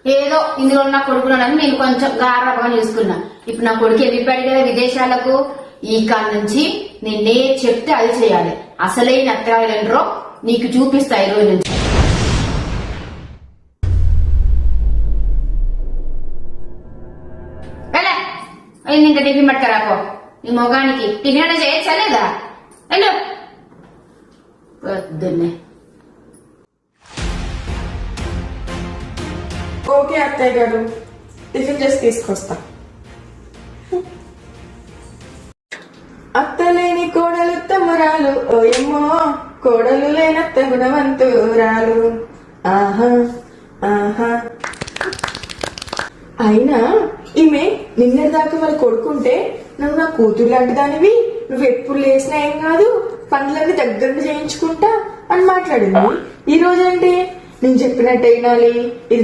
ఏదో ఇందులో నా కొడుకున్నానని నేను కొంచెం గారభంగా చూసుకున్నా. ఇప్పుడు నా కొడుకు వెళ్ళిపోయాడు కదా విదేశాలకు. ఈ కాడ నుంచి నేనే చెప్తే అది చేయాలి. అసలైన అత్తగారు నీకు చూపిస్తా ఈ రోజు నుంచి. ఇంకా టిఫిన్ పట్టుకరాపో. నీ మొగానికి టిఫిన్ అయినా చేయొచ్చా లేదా? హలో పొద్దున్నే. ఓకే అత్తయ్య గారు, టిఫిన్ చేసి తీసుకొస్తా. అత్తలేని కోడలు తమ్మురాలు, ఓయమ్మో కోడలు లేనత్త గుణవంతురాలు. ఆహా ఆహా. అయినా ఈమె నిన్నటిదాకా వాళ్ళు కొడుకుంటే నువ్వు నా కూతురు లాంటి దానివి, నువ్వు ఎప్పుడు లేసినా ఏం కాదు, పనులన్నీ దగ్గర చేయించుకుంటా అని మాట్లాడింది. ఈ రోజంటే నేను చెప్పినట్టు వినాలి, ఇది